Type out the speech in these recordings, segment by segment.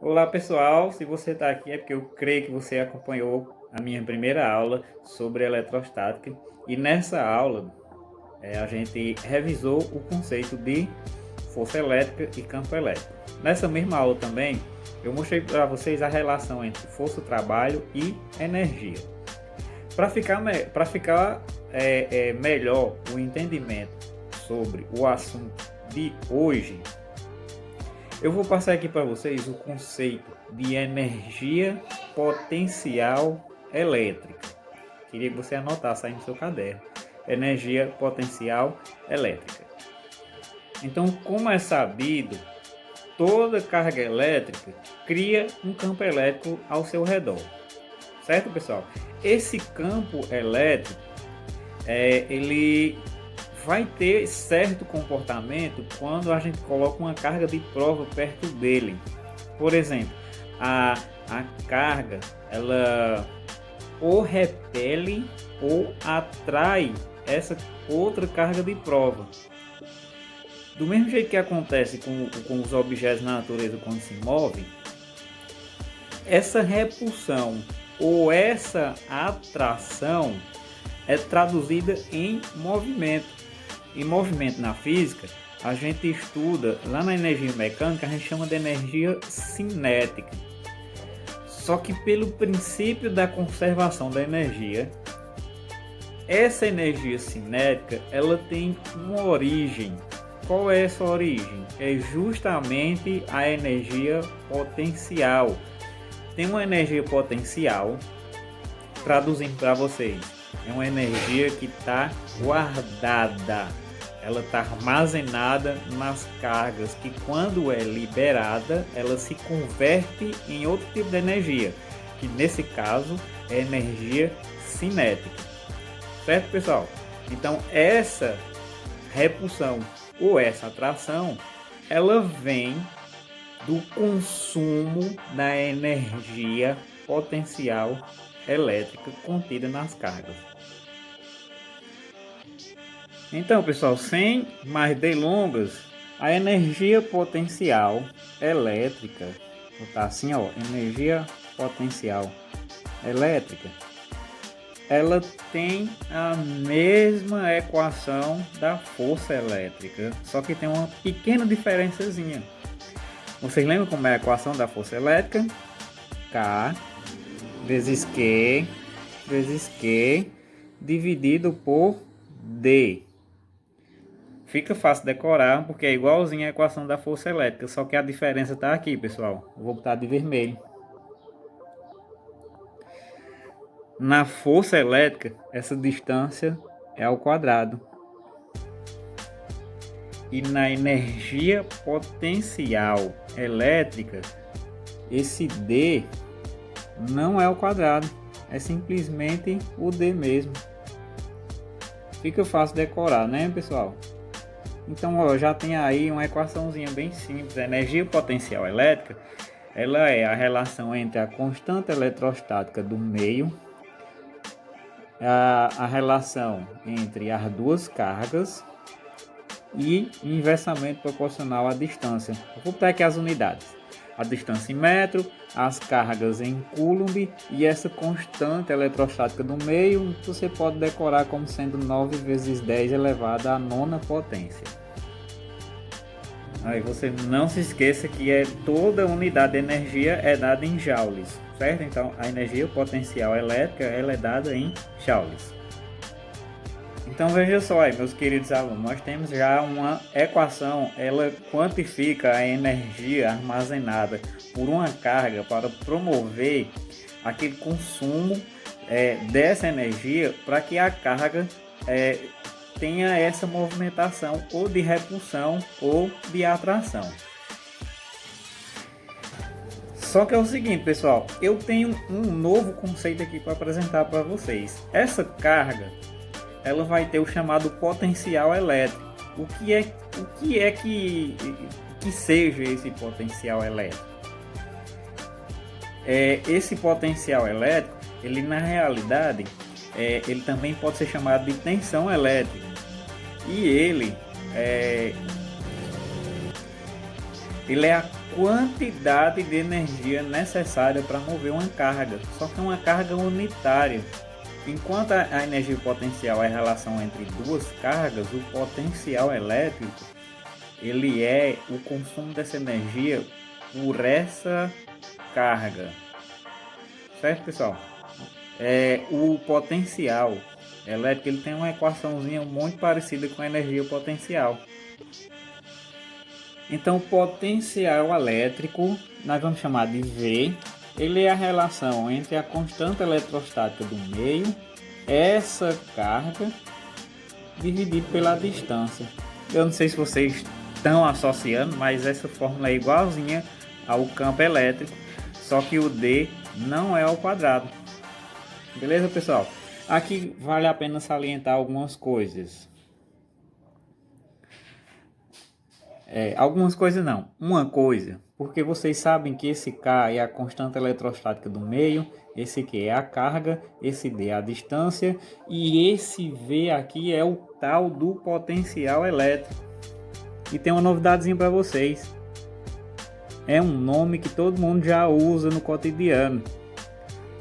Olá pessoal, se você está aqui é porque eu creio que você acompanhou a minha primeira aula sobre eletrostática e nessa aula a gente revisou o conceito de força elétrica e campo elétrico. Nessa mesma aula também eu mostrei para vocês a relação entre força-trabalho e energia. Para ficar melhor o entendimento sobre o assunto de hoje, eu vou passar aqui para vocês o conceito de energia potencial elétrica. Queria que você anotasse aí no seu caderno. Energia potencial elétrica. Então, como é sabido, toda carga elétrica cria um campo elétrico ao seu redor. Certo, pessoal? Esse campo elétrico, ele vai ter certo comportamento quando a gente coloca uma carga de prova perto dele. Por exemplo, a carga, ela ou repele ou atrai essa outra carga de prova. Do mesmo jeito que acontece com os objetos na natureza quando se movem, essa repulsão ou essa atração é traduzida em movimento. Em movimento na física, a gente estuda, lá na energia mecânica, a gente chama de energia cinética. Só que pelo princípio da conservação da energia, essa energia cinética, ela tem uma origem. Qual é essa origem? É justamente a energia potencial. Tem uma energia potencial, traduzindo para vocês, é uma energia que está guardada. Ela está armazenada nas cargas que, quando é liberada, ela se converte em outro tipo de energia, que nesse caso é energia cinética. Certo, pessoal? Então, essa repulsão ou essa atração, ela vem do consumo da energia potencial elétrica contida nas cargas. Então, pessoal, sem mais delongas, a energia potencial elétrica, vou botar assim, ó, energia potencial elétrica, ela tem a mesma equação da força elétrica, só que tem uma pequena diferençazinha. Vocês lembram como é a equação da força elétrica? K vezes Q dividido por D. Fica fácil decorar porque é igualzinho a equação da força elétrica, só que a diferença está aqui, pessoal. Eu vou botar de vermelho. Na força elétrica, essa distância é ao quadrado. E na energia potencial elétrica, esse D não é ao quadrado, é simplesmente o D mesmo. Fica fácil decorar, né, pessoal? Então, ó, já tem aí uma equaçãozinha bem simples. A energia potencial elétrica, ela é a relação entre a constante eletrostática do meio, a relação entre as duas cargas e inversamente proporcional à distância. Vou botar aqui as unidades. A distância em metro, as cargas em coulomb e essa constante eletrostática do meio, você pode decorar como sendo 9 vezes 10 elevado à nona potência. Aí você não se esqueça que toda unidade de energia é dada em joules, certo? Então a energia potencial elétrica ela é dada em joules. Então veja só aí, meus queridos alunos, nós temos já uma equação, ela quantifica a energia armazenada por uma carga para promover aquele consumo dessa energia para que a carga tenha essa movimentação ou de repulsão ou de atração. Só que é o seguinte, pessoal, eu tenho um novo conceito aqui para apresentar para vocês. Essa carga ela vai ter o chamado potencial elétrico. O que é que seja esse potencial elétrico? Esse potencial elétrico, ele na realidade, ele também pode ser chamado de tensão elétrica. E ele é a quantidade de energia necessária para mover uma carga, só que é uma carga unitária. Enquanto a energia potencial é a relação entre duas cargas, o potencial elétrico ele é o consumo dessa energia por essa carga, certo, pessoal? O potencial elétrico ele tem uma equaçãozinha muito parecida com a energia potencial. Então, o potencial elétrico nós vamos chamar de V. Ele é a relação entre a constante eletrostática do meio, essa carga, dividido pela distância. Eu não sei se vocês estão associando, mas essa fórmula é igualzinha ao campo elétrico, só que o D não é ao quadrado. Beleza, pessoal? Aqui vale a pena salientar algumas coisas. Algumas coisas não, uma coisa, porque vocês sabem que esse K é a constante eletrostática do meio, esse Q é a carga, esse D é a distância e esse V aqui é o tal do potencial elétrico. E tem uma novidadezinha para vocês, é um nome que todo mundo já usa no cotidiano.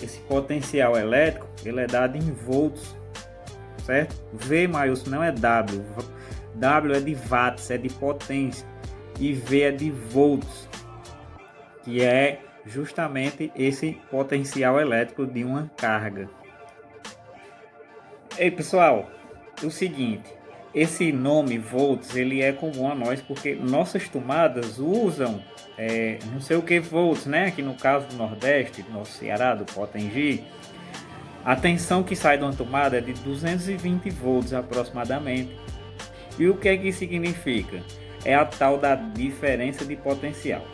Esse potencial elétrico ele é dado em volts, certo? V maiúsculo não é W. W é de watts, é de potência, e V é de volts, que é justamente esse potencial elétrico de uma carga. Ei, pessoal, o seguinte, esse nome volts ele é comum a nós porque nossas tomadas usam não sei o que volts, né? Aqui no caso do Nordeste, do nosso Ceará, do Potengi, a tensão que sai de uma tomada é de 220 volts aproximadamente. E o que é que isso significa? É a tal da diferença de potencial.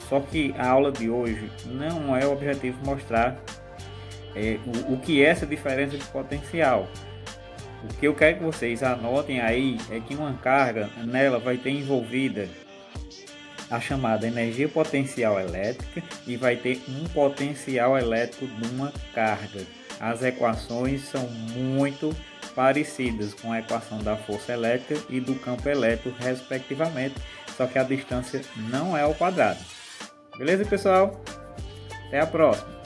Só que a aula de hoje não é o objetivo mostrar o que é essa diferença de potencial. O que eu quero que vocês anotem aí é que uma carga, nela vai ter envolvida a chamada energia potencial elétrica e vai ter um potencial elétrico de uma carga. As equações são muito parecidas com a equação da força elétrica e do campo elétrico, respectivamente, só que a distância não é ao quadrado. Beleza, pessoal? Até a próxima!